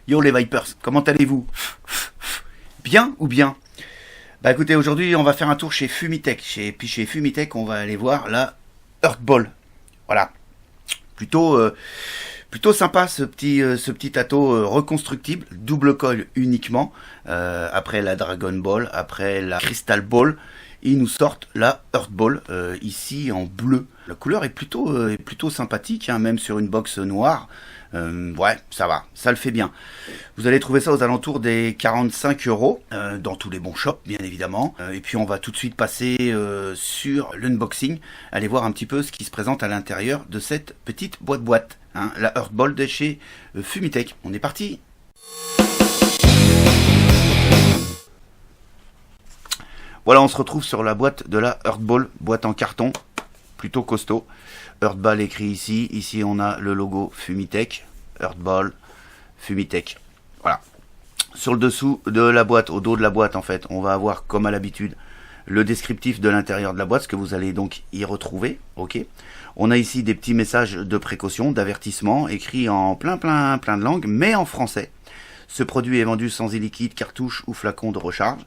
Yo les Vipers, comment allez-vous? Bien ou bien? Bah écoutez, aujourd'hui on va faire un tour chez Fumitech. Puis chez Fumitech on va aller voir la Earthball. Voilà. Plutôt, plutôt sympa ce petit ato reconstructible, double coil uniquement. Après la Dragon Ball, après la Crystal Ball, ils nous sortent la Earthball ici en bleu. La couleur est plutôt sympathique, hein, même sur une box noire. Ouais, ça va, ça le fait bien. Vous allez trouver ça aux alentours des 45 euros dans tous les bons shops, bien évidemment. Et puis on va tout de suite passer sur l'unboxing, aller voir un petit peu ce qui se présente à l'intérieur de cette petite boîte, hein, la Earthball de chez Fumitech. On est parti. Voilà, on se retrouve sur la boîte de la Earthball, boîte en carton, plutôt costaud. Earthball écrit ici. Ici, on a le logo Fumitech. Earthball, Fumitech. Voilà. Sur le dessous de la boîte, au dos de la boîte, en fait, on va avoir, comme à l'habitude, le descriptif de l'intérieur de la boîte, ce que vous allez donc y retrouver. Ok. On a ici des petits messages de précaution, d'avertissement, écrits en plein de langues, mais en français. Ce produit est vendu sans e-liquide, cartouche ou flacon de recharge.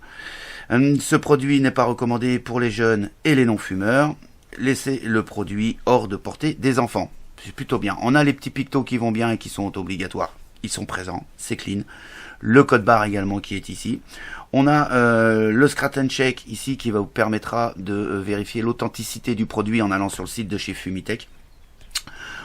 Ce produit n'est pas recommandé pour les jeunes et les non-fumeurs. Laissez le produit hors de portée des enfants. C'est plutôt bien. On a les petits pictos qui vont bien et qui sont obligatoires. Ils sont présents, c'est clean. Le code barre également qui est ici. On a le scratch and check ici qui vous permettra de vérifier l'authenticité du produit en allant sur le site de chez Fumitech.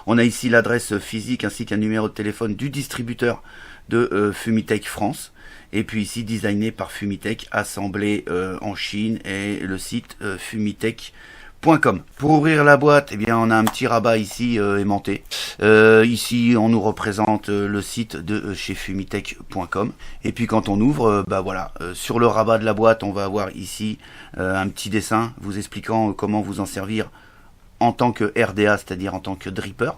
On a ici l'adresse physique ainsi qu'un numéro de téléphone du distributeur de Fumitech France. Et puis ici, designé par Fumitech, assemblé en Chine, et le site fumitech.com. Pour ouvrir la boîte, eh bien, on a un petit rabat ici aimanté. Ici, on nous représente le site de chez fumitech.com. Et puis quand on ouvre, bah voilà, sur le rabat de la boîte, on va avoir ici un petit dessin vous expliquant comment vous en servir en tant que RDA, c'est-à-dire en tant que dripper.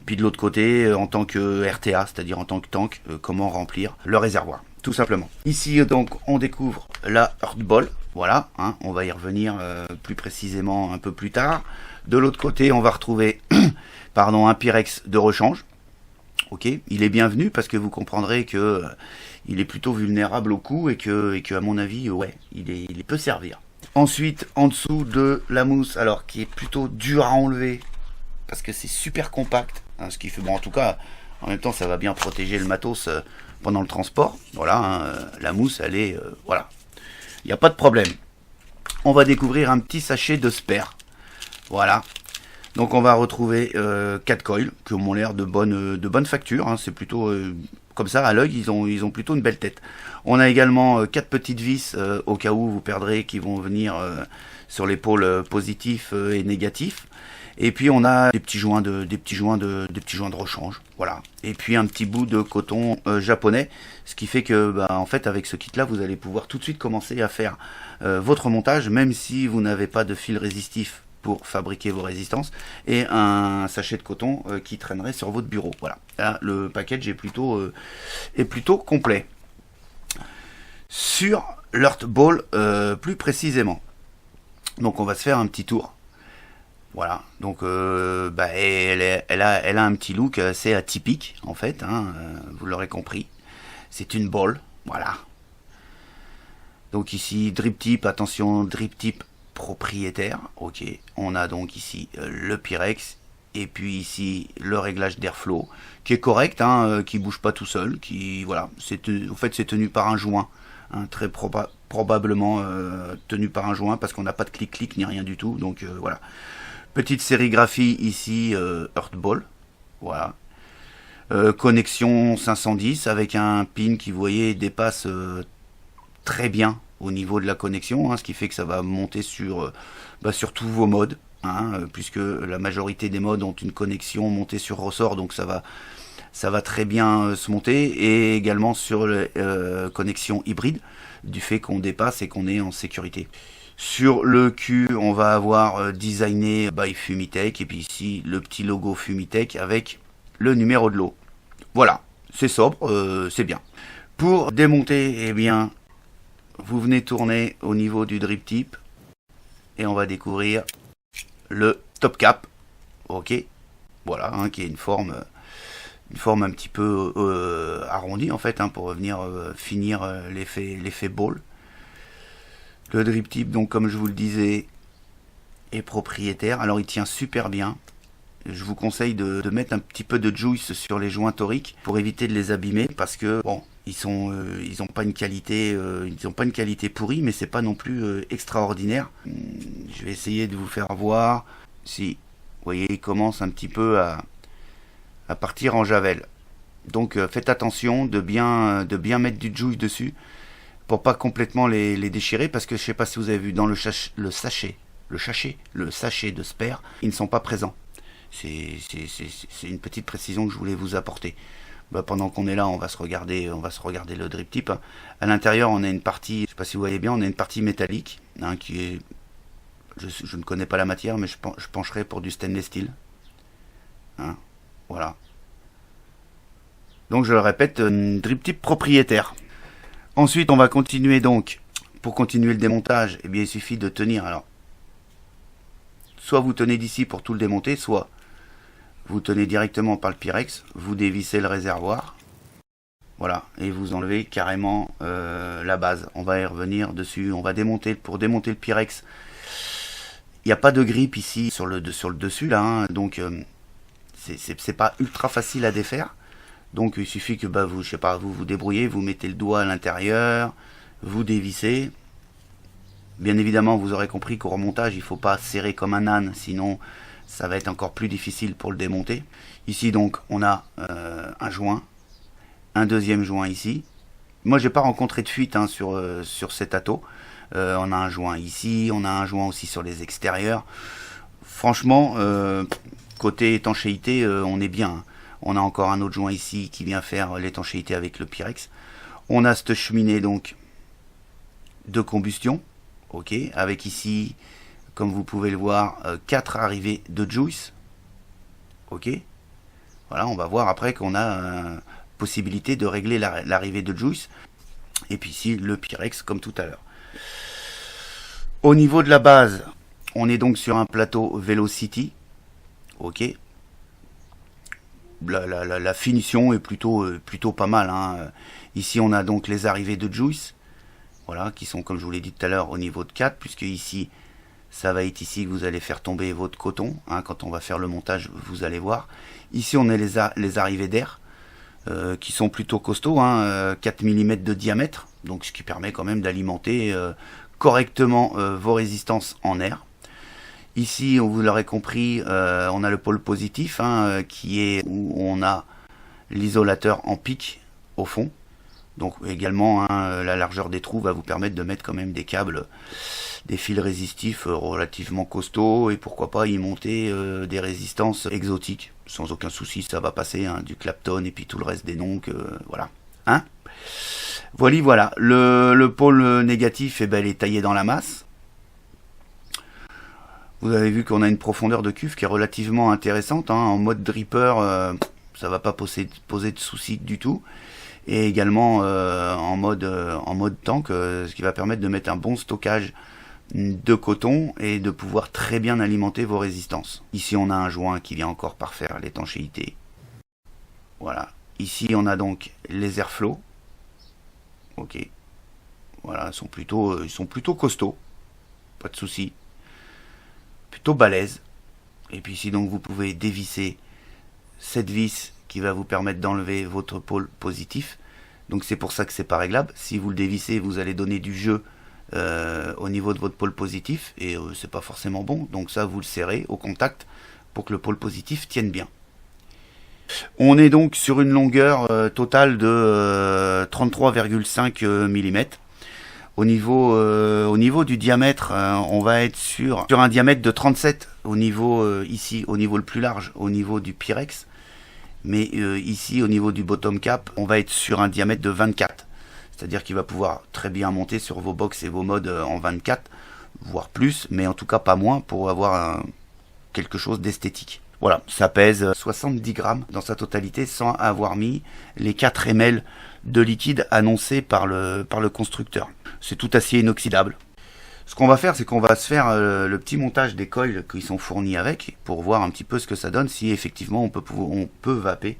Puis de l'autre côté, en tant que RTA, c'est-à-dire en tant que tank, comment remplir le réservoir, tout simplement. Ici, donc, on découvre la Earthball. Voilà, hein, on va y revenir plus précisément un peu plus tard. De l'autre côté, on va retrouver pardon, un Pyrex de rechange. Ok, il est bienvenu parce que vous comprendrez que il est plutôt vulnérable au coup et que à mon avis, ouais, il peut servir. Ensuite, en dessous de la mousse, alors qui est plutôt dur à enlever parce que c'est super compact, hein, ce qui fait bon, en tout cas, en même temps, ça va bien protéger le matos pendant le transport. Voilà, hein, la mousse, elle est, voilà, il n'y a pas de problème. On va découvrir un petit sachet de spare. Voilà. Donc on va retrouver 4 coils qui ont l'air de bonne facture. Hein. C'est plutôt comme ça à l'œil, ils ont plutôt une belle tête. On a également 4 petites vis au cas où vous perdrez qui vont venir sur les pôles positifs et négatifs. Et puis on a des petits joints de rechange, voilà. Et puis un petit bout de coton japonais, ce qui fait que, bah, en fait, avec ce kit-là, vous allez pouvoir tout de suite commencer à faire votre montage, même si vous n'avez pas de fil résistif pour fabriquer vos résistances, et un sachet de coton qui traînerait sur votre bureau. Voilà. Là, le package est plutôt complet. Sur l'Earthball, plus précisément. Donc on va se faire un petit tour. Voilà, donc bah, elle a un petit look assez atypique en fait, hein, vous l'aurez compris. C'est une ball, voilà. Donc ici drip tip, attention drip tip propriétaire, ok. On a donc ici le Pyrex et puis ici le réglage d'airflow qui est correct, hein, qui bouge pas tout seul, qui voilà, en fait c'est tenu par un joint, hein, très probablement tenu par un joint parce qu'on n'a pas de clic-clic ni rien du tout, donc voilà. Petite sérigraphie ici, Earthball, voilà. Connexion 510 avec un pin qui, vous voyez, dépasse très bien au niveau de la connexion, hein, ce qui fait que ça va monter sur tous vos modes, hein, puisque la majorité des modes ont une connexion montée sur ressort, donc ça va très bien se monter, et également sur les connexions hybrides, du fait qu'on dépasse et qu'on est en sécurité. Sur le cul, on va avoir designé by Fumitech, et puis ici le petit logo Fumitech avec le numéro de lot. Voilà, c'est sobre, c'est bien. Pour démonter, eh bien, vous venez tourner au niveau du drip tip et on va découvrir le top cap. Ok, voilà, hein, qui est une forme une forme un petit peu arrondie en fait, hein, pour venir finir l'effet ball. Le drip tip, donc comme je vous le disais, est propriétaire. Alors il tient super bien. Je vous conseille de mettre un petit peu de juice sur les joints toriques pour éviter de les abîmer, parce que bon, ils ont pas une qualité pourrie, mais c'est pas non plus extraordinaire. Je vais essayer de vous faire voir. Si vous voyez, il commence un petit peu à partir en javel. Donc faites attention de bien mettre du juice dessus pour pas complètement les déchirer, parce que je sais pas si vous avez vu dans le sachet de Sper, ils ne sont pas présents. C'est une petite précision que je voulais vous apporter. Bah, pendant qu'on est là, on va se regarder le drip tip. À l'intérieur, on a une partie, je sais pas si vous voyez bien, on a une partie métallique, hein, qui est, je ne connais pas la matière, mais je pencherai pour du stainless steel. Hein, voilà. Donc je le répète, un drip tip propriétaire. Ensuite, on va continuer donc. Pour continuer le démontage, eh bien, il suffit de tenir. Alors, soit vous tenez d'ici pour tout le démonter, soit vous tenez directement par le Pyrex, vous dévissez le réservoir, voilà, et vous enlevez carrément la base. On va y revenir dessus, on va démonter, pour démonter le Pyrex. Il n'y a pas de grippe ici sur le dessus là, hein, donc c'est pas ultra facile à défaire. Donc il suffit que vous, je sais pas, vous débrouillez, vous mettez le doigt à l'intérieur, vous dévissez. Bien évidemment, vous aurez compris qu'au remontage, il ne faut pas serrer comme un âne, sinon ça va être encore plus difficile pour le démonter. Ici donc, on a un joint, un deuxième joint ici. Moi, j'ai pas rencontré de fuite, hein, sur cet ato. On a un joint ici, on a un joint aussi sur les extérieurs. Franchement, côté étanchéité, on est bien. On a encore un autre joint ici qui vient faire l'étanchéité avec le Pyrex. On a cette cheminée donc de combustion. Ok, avec ici, comme vous pouvez le voir, 4 arrivées de juice. Ok, voilà, on va voir après qu'on a possibilité de régler l'arrivée de juice. Et puis ici, le Pyrex comme tout à l'heure. Au niveau de la base, on est donc sur un plateau Velocity. Ok, la finition est plutôt pas mal, hein. Ici, on a donc les arrivées de juice. Voilà, qui sont, comme je vous l'ai dit tout à l'heure, au niveau de 4, puisque ici, ça va être ici que vous allez faire tomber votre coton, hein, quand on va faire le montage, vous allez voir. Ici, on a les arrivées d'air, qui sont plutôt costauds, hein, 4 mm de diamètre, donc ce qui permet quand même d'alimenter correctement vos résistances en air. Ici, vous l'aurez compris, on a le pôle positif, hein, qui est où on a l'isolateur en pic au fond. Donc également, hein, la largeur des trous va vous permettre de mettre quand même des câbles, des fils résistifs relativement costauds, et pourquoi pas y monter des résistances exotiques. Sans aucun souci, ça va passer, hein, du Clapton et puis tout le reste des noms, voilà. Hein, voilà. Le pôle négatif, eh ben, il est taillé dans la masse. Vous avez vu qu'on a une profondeur de cuve qui est relativement intéressante, hein. En mode dripper, ça va pas poser de soucis du tout. Et également en mode tank, ce qui va permettre de mettre un bon stockage de coton et de pouvoir très bien alimenter vos résistances. Ici, on a un joint qui vient encore parfaire l'étanchéité. Voilà. Ici, on a donc les airflows. Ok. Voilà, ils sont plutôt costauds. Pas de souci. Plutôt balèzes. Et puis ici, donc, vous pouvez dévisser cette vis qui va vous permettre d'enlever votre pôle positif. Donc c'est pour ça que c'est pas réglable. Si vous le dévissez, vous allez donner du jeu au niveau de votre pôle positif, et c'est pas forcément bon. Donc ça, vous le serrez au contact pour que le pôle positif tienne bien. On est donc sur une longueur totale de 33,5 mm. Au niveau du diamètre, on va être sur un diamètre de 37 ici, au niveau le plus large, au niveau du Pyrex. Mais ici, au niveau du bottom cap, on va être sur un diamètre de 24. C'est-à-dire qu'il va pouvoir très bien monter sur vos box et vos modes en 24, voire plus, mais en tout cas pas moins, pour avoir quelque chose d'esthétique. Voilà, ça pèse 70 grammes dans sa totalité, sans avoir mis les 4 ml de liquide annoncés par le constructeur. C'est tout acier inoxydable. Ce qu'on va faire, c'est qu'on va se faire le petit montage des coils qui sont fournis avec, pour voir un petit peu ce que ça donne, si effectivement on peut vaper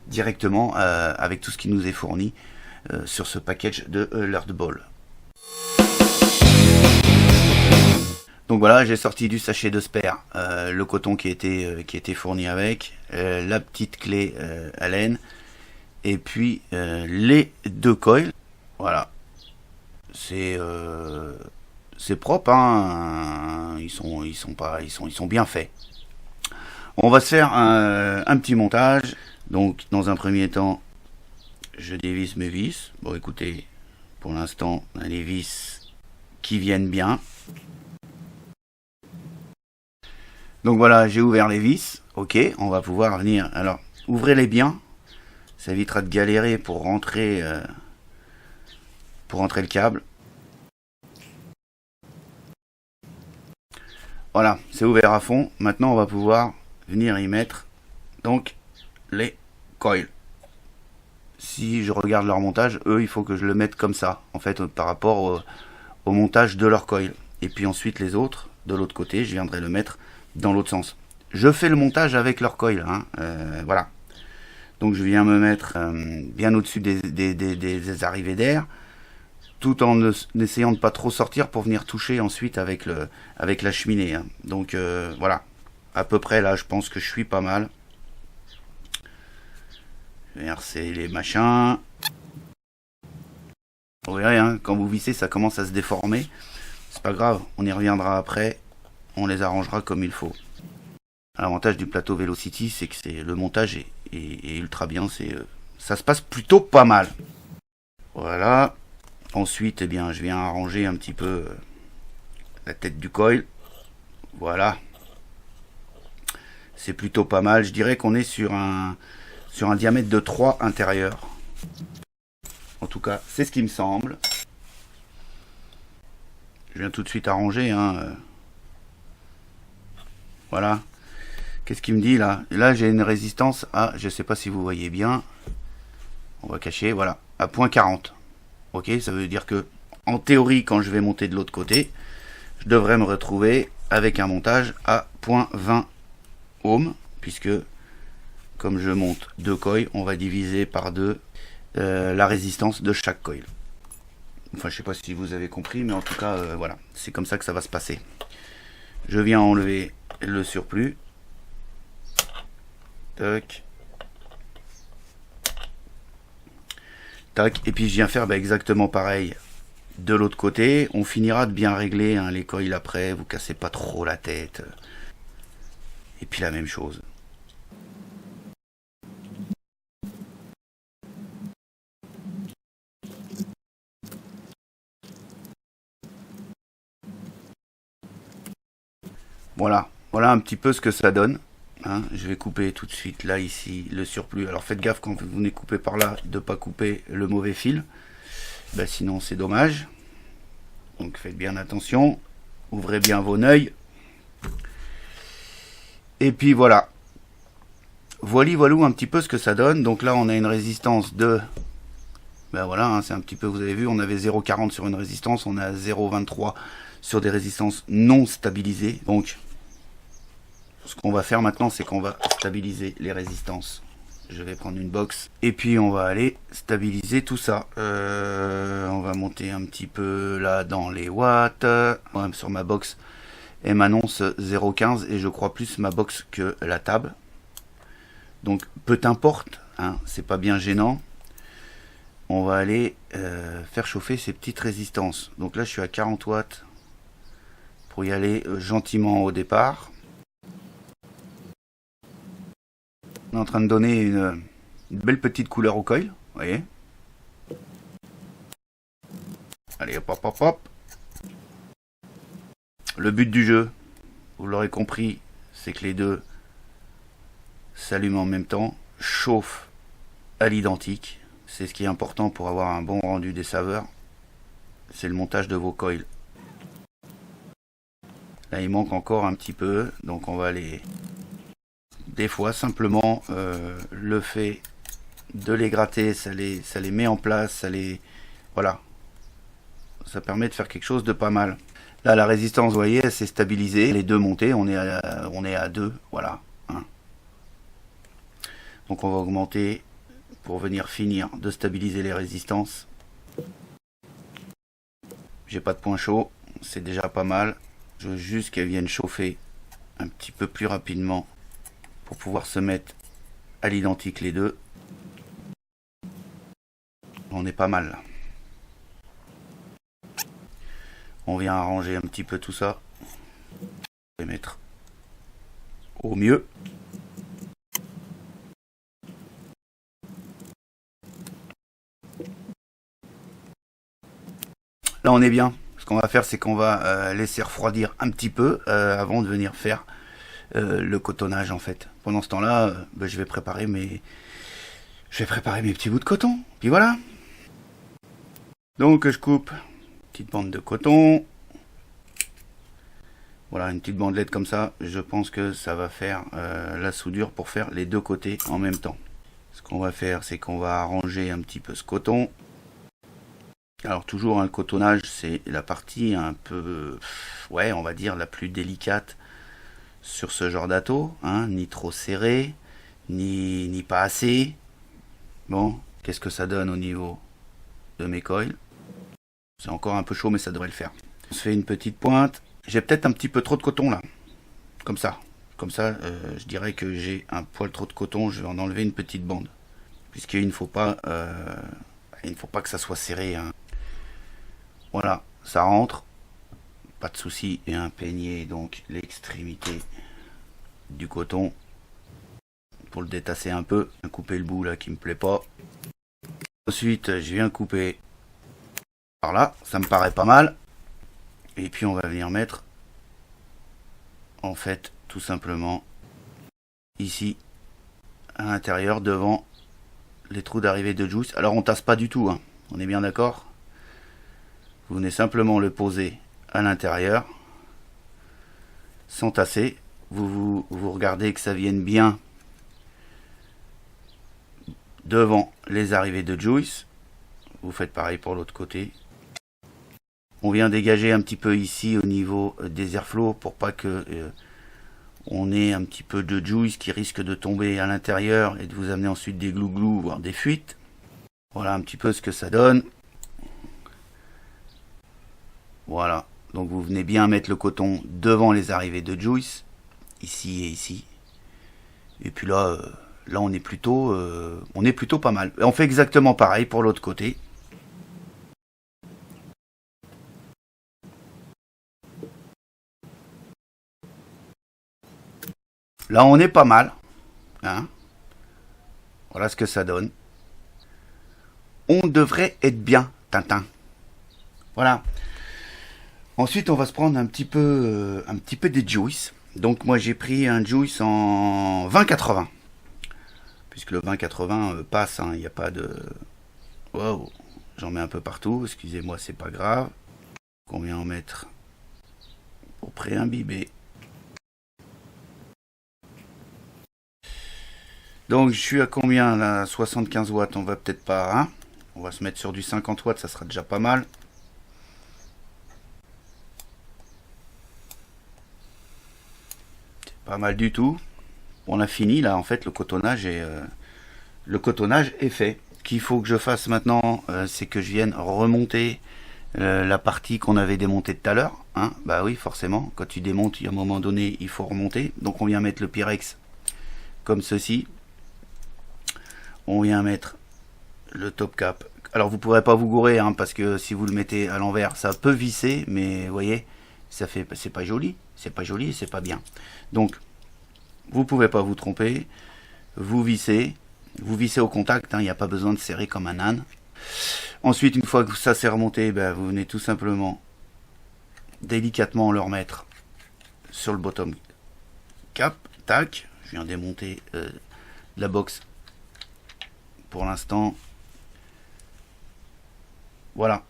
directement avec tout ce qui nous est fourni sur ce package de l'Earthball. Donc voilà, j'ai sorti du sachet de spare le coton qui était fourni avec, la petite clé à laine, et puis les 2 coils. Voilà, c'est propre, hein. Ils sont bien faits. On va se faire un petit montage. Donc dans un premier temps, je dévisse mes vis. Bon, écoutez, pour l'instant, on a les vis qui viennent bien. Donc voilà, j'ai ouvert les vis. Ok, on va pouvoir venir. Alors, ouvrez-les bien. Ça évitera de galérer pour rentrer le câble. Voilà, c'est ouvert à fond. Maintenant, on va pouvoir venir y mettre donc les coils. Si je regarde leur montage, eux, il faut que je le mette comme ça, en fait, par rapport au montage de leur coil. Et puis ensuite, les autres, de l'autre côté, je viendrai le mettre dans l'autre sens. Je fais le montage avec leur coil, hein, voilà. Donc je viens me mettre bien au-dessus des arrivées d'air, tout en essayant de pas trop sortir pour venir toucher ensuite avec la cheminée, hein. Donc voilà, à peu près là, je pense que je suis pas mal. Je vais verser les machins. Vous verrez, hein, quand vous vissez, ça commence à se déformer. C'est pas grave, on y reviendra après. On les arrangera comme il faut. L'avantage du plateau Velocity, c'est que le montage est ultra bien. Ça se passe plutôt pas mal. Voilà. Ensuite, eh bien, je viens arranger un petit peu la tête du coil. Voilà. C'est plutôt pas mal. Je dirais qu'on est sur un diamètre de 3 intérieur. En tout cas, c'est ce qui me semble. Je viens tout de suite arranger, hein. Voilà. Qu'est-ce qu'il me dit là? Là, j'ai une résistance à, je sais pas si vous voyez bien. On va cacher, voilà, à 0.40. Ok, ça veut dire que, en théorie, quand je vais monter de l'autre côté, je devrais me retrouver avec un montage à 0.20 ohms, puisque, comme je monte 2 coils, on va diviser par 2 la résistance de chaque coil. Enfin, je sais pas si vous avez compris, mais en tout cas, voilà, c'est comme ça que ça va se passer. Je viens enlever le surplus. Tac. Tac. Et puis je viens faire exactement pareil de l'autre côté. On finira de bien régler, hein, les coils après. Vous cassez pas trop la tête. Et puis la même chose. Voilà. Voilà un petit peu ce que ça donne. Hein, je vais couper tout de suite là ici le surplus. Alors faites gaffe quand vous venez couper par là de pas couper le mauvais fil, sinon c'est dommage. Donc faites bien attention, ouvrez bien vos œils. Et puis voilà, voilà un petit peu ce que ça donne. Donc là on a une résistance de, voilà, hein, c'est un petit peu, vous avez vu, on avait 0,40 sur une résistance, on est à 0,23 sur des résistances non stabilisées. Donc ce qu'on va faire maintenant, c'est qu'on va stabiliser les résistances. Je vais prendre une box et puis on va aller stabiliser tout ça. On va monter un petit peu là dans les watts. Ouais, sur ma box, elle m'annonce 0,15 et je crois plus ma box que la table. Donc peu importe, hein, c'est pas bien gênant. On va aller faire chauffer ces petites résistances. Donc là, je suis à 40 watts pour y aller gentiment au départ. On est en train de donner une belle petite couleur au coil, vous voyez. Allez, hop, hop, hop, hop. Le but du jeu, vous l'aurez compris, c'est que les deux s'allument en même temps, chauffent à l'identique. C'est ce qui est important pour avoir un bon rendu des saveurs. C'est le montage de vos coils. Là, il manque encore un petit peu, donc on va aller... Des fois, simplement, le fait de les gratter, ça les met en place, ça les... Voilà. Ça permet de faire quelque chose de pas mal. Là, la résistance, vous voyez, elle s'est stabilisée. Les deux montées, on est à 2, voilà. Hein. Donc, on va augmenter pour venir finir de stabiliser les résistances. J'ai pas de point chaud, c'est déjà pas mal. Je veux juste qu'elles viennent chauffer un petit peu plus rapidement pour pouvoir se mettre à l'identique les deux. On est pas mal là. On vient arranger un petit peu tout ça. Je vais mettre au mieux. Là on est bien. Ce qu'on va faire, c'est qu'on va laisser refroidir un petit peu avant de venir faire le cotonnage en fait. Pendant ce temps-là, je vais préparer mes petits bouts de coton. Puis voilà. Donc je coupe une petite bande de coton. Voilà, une petite bandelette comme ça. Je pense que ça va faire la soudure pour faire les deux côtés en même temps. Ce qu'on va faire, c'est qu'on va arranger un petit peu ce coton. Alors toujours, le cotonnage, c'est la partie un peu, ouais, on va dire la plus délicate sur ce genre d'atto, hein, ni trop serré, ni pas assez. Bon, qu'est-ce que ça donne au niveau de mes coils? C'est encore un peu chaud, mais ça devrait le faire. On se fait une petite pointe. J'ai peut-être un petit peu trop de coton là, comme ça. Comme ça, je dirais que j'ai un poil trop de coton. Je vais en enlever une petite bande, puisqu'il ne faut pas, que ça soit serré, hein. Voilà, ça rentre, pas de souci, et impeigner donc l'extrémité du coton pour le détasser un peu, couper le bout là qui me plaît pas. Ensuite, je viens couper par là, ça me paraît pas mal, et puis on va venir mettre en fait tout simplement ici à l'intérieur devant les trous d'arrivée de juice. Alors on tasse pas du tout, hein. On est bien d'accord? Vous venez simplement le poser à l'intérieur, sans tasser. Vous regardez que ça vienne bien devant les arrivées de juice. Vous faites pareil pour l'autre côté. On vient dégager un petit peu ici au niveau des airflows pour pas que on ait un petit peu de juice qui risque de tomber à l'intérieur et de vous amener ensuite des glouglous, voire des fuites. Voilà un petit peu ce que ça donne. Voilà, donc vous venez bien mettre le coton devant les arrivées de juice, ici et ici. Et puis là, on est plutôt pas mal. Et on fait exactement pareil pour l'autre côté. Là, on est pas mal, hein. Voilà ce que ça donne. On devrait être bien, Tintin. Voilà. Ensuite, on va se prendre un petit peu des juice. Donc moi j'ai pris un juice en 20-80. Puisque le 20-80 passe, hein, il n'y a pas de... Wow, j'en mets un peu partout, excusez-moi, c'est pas grave. On vient en mettre pour pré-imbiber. Donc je suis à combien là? 75 watts, on va peut-être pas, hein. On va se mettre sur du 50 watts, ça sera déjà pas mal. Pas mal du tout. On a fini là, en fait le cotonnage est fait. Ce qu'il faut que je fasse maintenant, c'est que je vienne remonter la partie qu'on avait démontée tout à l'heure, hein. Bah oui, forcément, quand tu démontes, à un moment donné, il faut remonter. Donc on vient mettre le Pyrex comme ceci. On vient mettre le top cap. Alors vous pourrez pas vous gourer, hein, parce que si vous le mettez à l'envers, ça peut visser, mais vous voyez, ça fait, c'est pas joli, c'est pas bien. Donc vous pouvez pas vous tromper, vous vissez au contact, hein, il n'y a pas besoin de serrer comme un âne. Ensuite, une fois que ça s'est remonté, ben, vous venez tout simplement délicatement le remettre sur le bottom cap, tac. Je viens démonter la box pour l'instant. Voilà.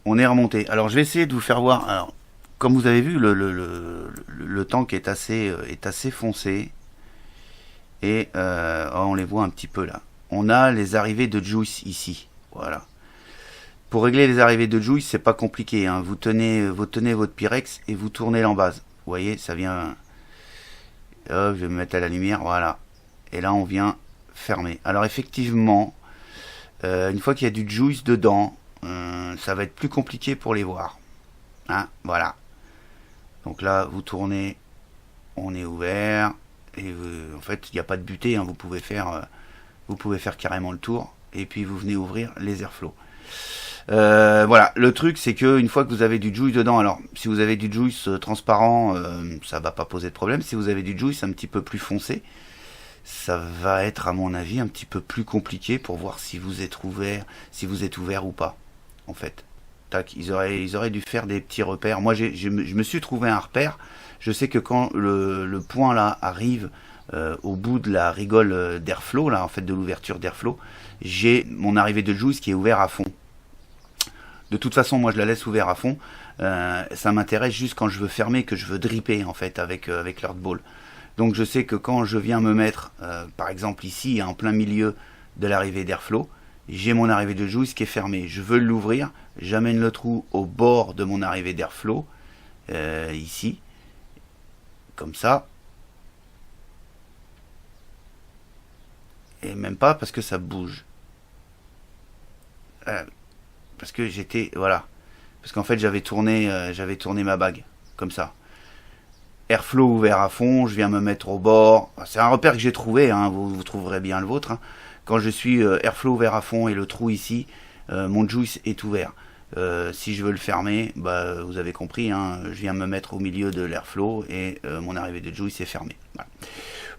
On est remonté. Alors je vais essayer de vous faire voir. Alors, comme vous avez vu, le tank est assez foncé. Et on les voit un petit peu là. On a les arrivées de juice ici. Voilà. Pour régler les arrivées de juice, c'est pas compliqué, hein. Vous tenez votre Pyrex et vous tournez l'embase. Vous voyez, ça vient... je vais me mettre à la lumière, voilà. Et là, on vient fermé. Alors effectivement, une fois qu'il y a du juice dedans, ça va être plus compliqué pour les voir. Hein, voilà. Donc là, vous tournez, on est ouvert, et en fait, il n'y a pas de butée, hein, vous pouvez faire carrément le tour, et puis vous venez ouvrir les airflows. Voilà, le truc c'est que une fois que vous avez du juice dedans, alors si vous avez du juice transparent, ça va pas poser de problème. Si vous avez du juice un petit peu plus foncé, ça va être à mon avis un petit peu plus compliqué pour voir si vous êtes ouvert ou pas. En fait, tac, ils auraient dû faire des petits repères. Moi, je me suis trouvé un repère. Je sais que quand le point là arrive au bout de la rigole d'airflow, là en fait de l'ouverture d'airflow, j'ai mon arrivée de juice qui est ouvert à fond. De toute façon, moi je la laisse ouvert à fond. Ça m'intéresse juste quand je veux fermer, que je veux dripper en fait avec l'Earthball. Donc je sais que quand je viens me mettre, par exemple ici, en plein milieu de l'arrivée d'airflow, j'ai mon arrivée de juice qui est fermée. Je veux l'ouvrir, j'amène le trou au bord de mon arrivée d'airflow, ici, comme ça. Et même pas parce que ça bouge. Parce que j'étais, voilà, parce qu'en fait j'avais tourné ma bague comme ça. Airflow ouvert à fond, je viens me mettre au bord. C'est un repère que j'ai trouvé, hein, vous trouverez bien le vôtre. Hein. Quand je suis airflow ouvert à fond et le trou ici, mon juice est ouvert. Si je veux le fermer, bah, vous avez compris, hein, je viens me mettre au milieu de l'airflow et mon arrivée de juice est fermée. Voilà.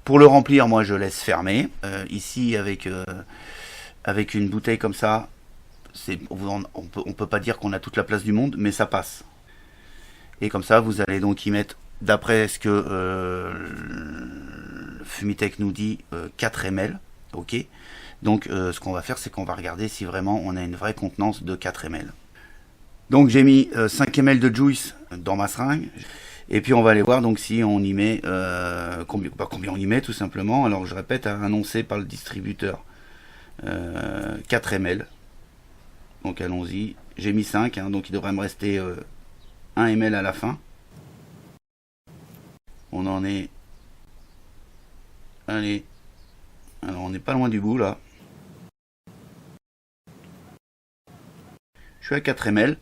Pour le remplir, moi je laisse fermer. Ici avec une bouteille comme ça, on peut pas dire qu'on a toute la place du monde, mais ça passe. Et comme ça, vous allez donc y mettre, d'après ce que Fumitech nous dit, 4 ml. Ok. Donc ce qu'on va faire, c'est qu'on va regarder si vraiment on a une vraie contenance de 4 ml. Donc j'ai mis 5 ml de juice dans ma seringue. Et puis on va aller voir donc si on y met combien on y met tout simplement. Alors je répète, annoncé par le distributeur, 4 ml. Donc allons-y, j'ai mis 5, hein, donc il devrait me rester 1 ml à la fin. On en est... Allez, alors on n'est pas loin du bout là. Je suis à 4 ml,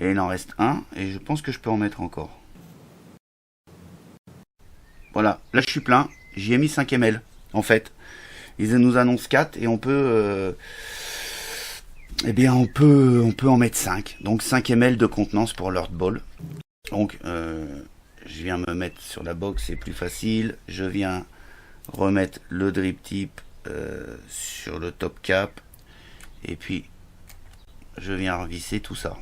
et il en reste 1, et je pense que je peux en mettre encore. Voilà, là je suis plein, j'y ai mis 5 ml, en fait. Ils nous annoncent 4, et on peut... eh bien, on peut en mettre 5. Donc 5 ml de contenance pour l'Earthball. Donc, je viens me mettre sur la box, c'est plus facile. Je viens remettre le drip tip sur le top cap. Et puis, je viens revisser tout ça.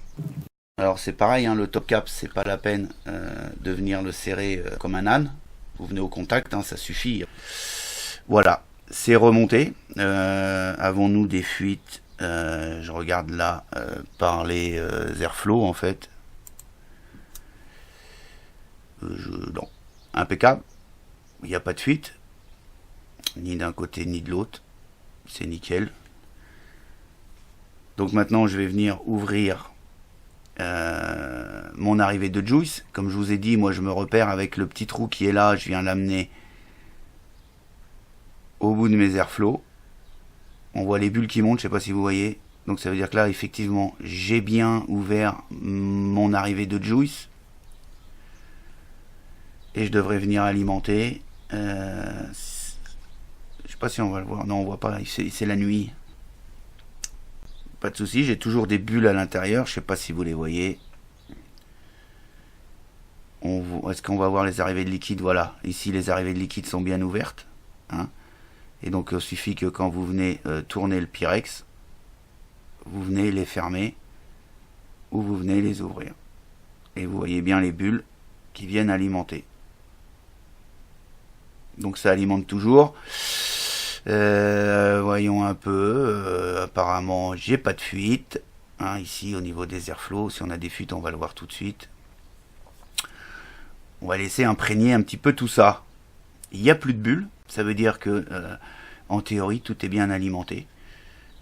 Alors, c'est pareil, hein, le top cap, c'est pas la peine de venir le serrer comme un âne. Vous venez au contact, hein, ça suffit. Voilà, c'est remonté. Avons-nous des fuites? Je regarde là par les airflows en fait. Non, impeccable. Il n'y a pas de fuite, ni d'un côté ni de l'autre. C'est nickel. Donc maintenant je vais venir ouvrir mon arrivée de juice. Comme je vous ai dit, moi je me repère avec le petit trou qui est là. Je viens l'amener au bout de mes airflows. On voit les bulles qui montent, je sais pas si vous voyez. Donc ça veut dire que là, effectivement, j'ai bien ouvert mon arrivée de juice. Et je devrais venir alimenter. Je sais pas si on va le voir. Non, on voit pas. C'est la nuit. Pas de souci. J'ai toujours des bulles à l'intérieur. Je sais pas si vous les voyez. Est-ce qu'on va voir les arrivées de liquide? Voilà. Ici, les arrivées de liquide sont bien ouvertes. Hein. Et donc il suffit que quand vous venez tourner le Pyrex, vous venez les fermer ou vous venez les ouvrir. Et vous voyez bien les bulles qui viennent alimenter. Donc ça alimente toujours. Voyons un peu. Apparemment, j'ai pas de fuite. Hein, ici, au niveau des airflows, si on a des fuites, on va le voir tout de suite. On va laisser imprégner un petit peu tout ça. Il n'y a plus de bulles. Ça veut dire que, en théorie, tout est bien alimenté.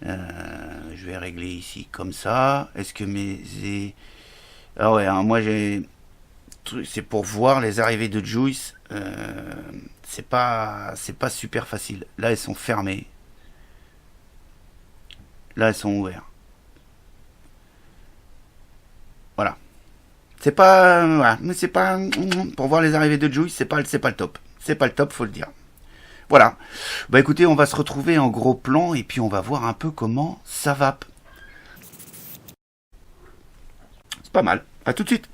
Je vais régler ici comme ça. Est-ce que mes... Ah ouais, hein, moi j'ai... C'est pour voir les arrivées de juice. C'est pas super facile. Là, elles sont fermées. Là, elles sont ouvertes. Voilà. C'est pas, voilà, mais c'est pas, pour voir les arrivées de Juice, c'est pas le top. C'est pas le top, faut le dire. Voilà. Bah écoutez, on va se retrouver en gros plan et puis on va voir un peu comment ça va. C'est pas mal. À tout de suite.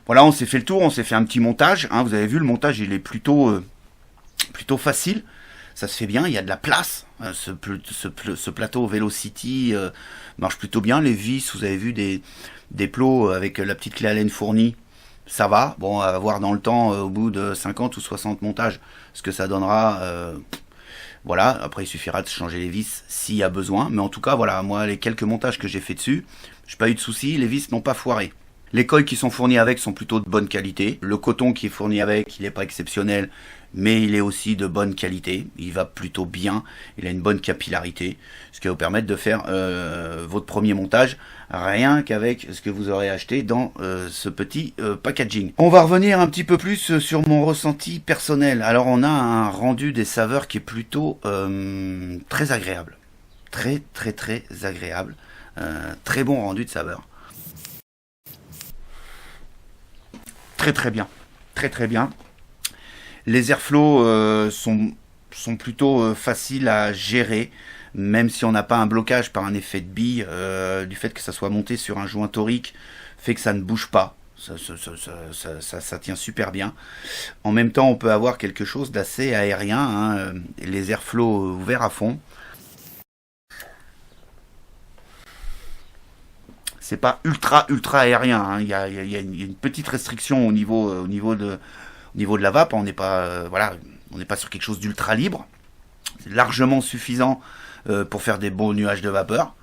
Voilà, on s'est fait le tour, on s'est fait un petit montage. Hein, vous avez vu, le montage, il est plutôt facile. Ça se fait bien, il y a de la place. Ce plateau Velocity marche plutôt bien. Les vis, vous avez vu des plots avec la petite clé Allen fournie. Ça va. Bon, à voir dans le temps, au bout de 50 ou 60 montages, ce que ça donnera. Voilà, après il suffira de changer les vis s'il y a besoin. Mais en tout cas, voilà, moi, les quelques montages que j'ai fait dessus, j'ai pas eu de soucis, les vis n'ont pas foiré. Les coils qui sont fournis avec sont plutôt de bonne qualité. Le coton qui est fourni avec, il n'est pas exceptionnel, mais il est aussi de bonne qualité. Il va plutôt bien, il a une bonne capillarité, ce qui va vous permettre de faire votre premier montage rien qu'avec ce que vous aurez acheté dans ce petit packaging. On va revenir un petit peu plus sur mon ressenti personnel. Alors on a un rendu des saveurs qui est plutôt très agréable. Très agréable. Très bon rendu de saveurs. Très bien. Très bien. Les airflows sont plutôt faciles à gérer, même si on n'a pas un blocage par un effet de bille, du fait que ça soit monté sur un joint torique, fait que ça ne bouge pas. Ça tient super bien. En même temps, on peut avoir quelque chose d'assez aérien, hein, les airflows ouverts à fond. C'est pas ultra aérien, hein. Il y a une petite restriction au niveau de la vape. On n'est pas voilà, on n'est pas sur quelque chose d'ultra libre. C'est largement suffisant pour faire des beaux nuages de vapeur.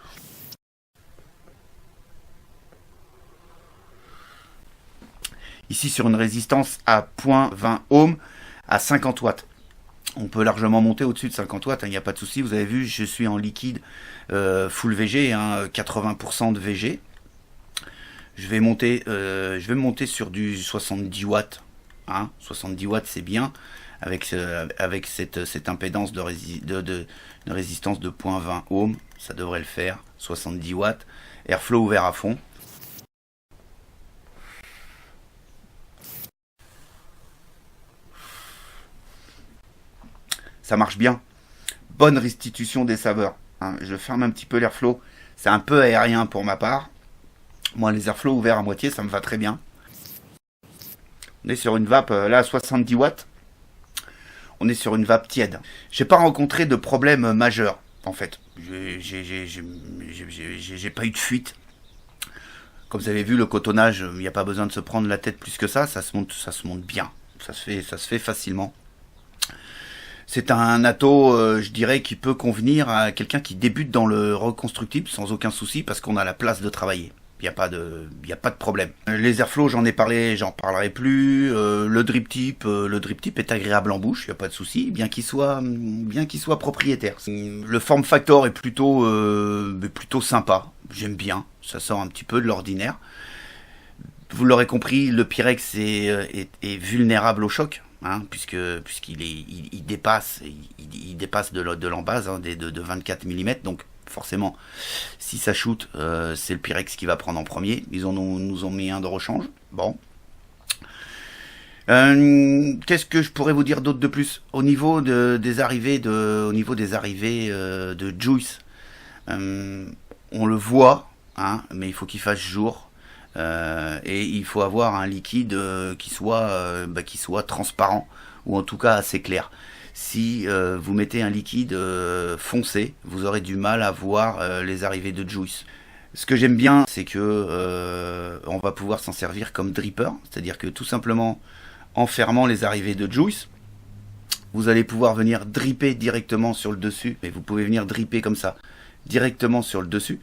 Ici sur une résistance à 0.20 ohms à 50 watts. On peut largement monter au-dessus de 50 watts, il n'y a pas de souci. Vous avez vu, je suis en liquide full VG, hein, 80% de VG. Je vais me monter sur du 70 watts. Hein, 70 watts, c'est bien. Avec cette impédance de résistance de 0.20 ohms, ça devrait le faire. 70 watts. Airflow ouvert à fond. Ça marche bien. Bonne restitution des saveurs. Hein, je ferme un petit peu l'airflow. C'est un peu aérien pour ma part. Moi, les airflows ouverts à moitié, ça me va très bien. On est sur une vape, là, à 70 watts. On est sur une vape tiède. J'ai pas rencontré de problème majeur, en fait. J'ai pas eu de fuite. Comme vous avez vu, le cotonnage, il n'y a pas besoin de se prendre la tête plus que ça. Ça se monte bien. Ça se fait facilement. C'est un atto, je dirais, qui peut convenir à quelqu'un qui débute dans le reconstructible sans aucun souci parce qu'on a la place de travailler. Il n'y a pas de problème. Les airflows, j'en ai parlé, j'en parlerai plus. Le drip tip est agréable en bouche, il n'y a pas de souci, bien qu'il soit propriétaire. Le form factor est plutôt sympa. J'aime bien. Ça sort un petit peu de l'ordinaire. Vous l'aurez compris, le Pyrex est vulnérable au choc. Hein, puisqu'il dépasse de l'embase, hein, de 24 mm, donc forcément si ça shoot, c'est le Pyrex qui va prendre en premier. Nous ont mis un de rechange. Bon, qu'est-ce que je pourrais vous dire d'autre de plus au niveau des arrivées de Juice? On le voit, hein, mais il faut qu'il fasse jour. Et il faut avoir un liquide qui soit transparent ou en tout cas assez clair. Si vous mettez un liquide foncé, vous aurez du mal à voir les arrivées de Juice. Ce que j'aime bien, c'est que on va pouvoir s'en servir comme dripper, c'est-à-dire que tout simplement en fermant les arrivées de Juice, vous allez pouvoir venir dripper directement sur le dessus, et vous pouvez venir dripper comme ça directement sur le dessus.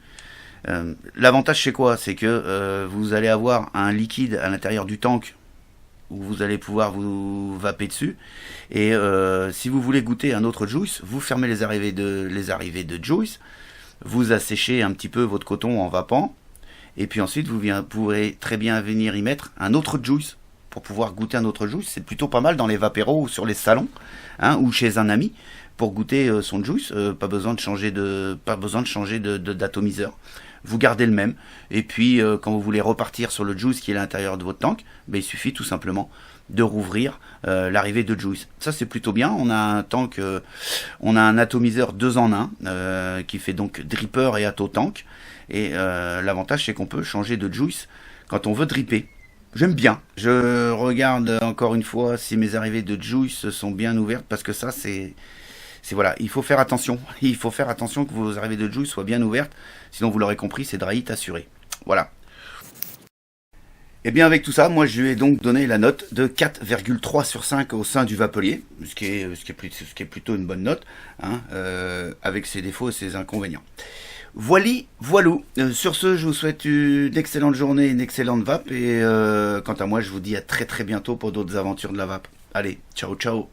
L'avantage c'est quoi? C'est que vous allez avoir un liquide à l'intérieur du tank où vous allez pouvoir vous vaper dessus, et si vous voulez goûter un autre Juice, vous fermez les arrivées de Juice, vous asséchez un petit peu votre coton en vapant, et puis ensuite vous pourrez très bien venir y mettre un autre Juice pour pouvoir goûter un autre juice. C'est plutôt pas mal dans les vapéros ou sur les salons, hein, ou chez un ami pour goûter son juice. Pas besoin de changer d'atomiseur. Vous gardez le même. Et puis quand vous voulez repartir sur le juice qui est à l'intérieur de votre tank, ben, il suffit tout simplement de rouvrir l'arrivée de juice. Ça c'est plutôt bien. On a un tank, on a un atomiseur 2 en 1 qui fait donc dripper et ato tank. Et l'avantage c'est qu'on peut changer de juice quand on veut dripper. J'aime bien. Je regarde encore une fois si mes arrivées de juice sont bien ouvertes parce que ça c'est voilà, il faut faire attention. Il faut faire attention que vos arrivées de juice soient bien ouvertes. Sinon, vous l'aurez compris, c'est dry hit assuré. Voilà. Et bien avec tout ça, moi je lui ai donc donné la note de 4,3 sur 5 au sein du Vapelier, ce qui est plutôt une bonne note, hein, avec ses défauts et ses inconvénients. Voilou. Sur ce, je vous souhaite une excellente journée, une excellente vape, et quant à moi, je vous dis à très très bientôt pour d'autres aventures de la vape. Allez, ciao ciao.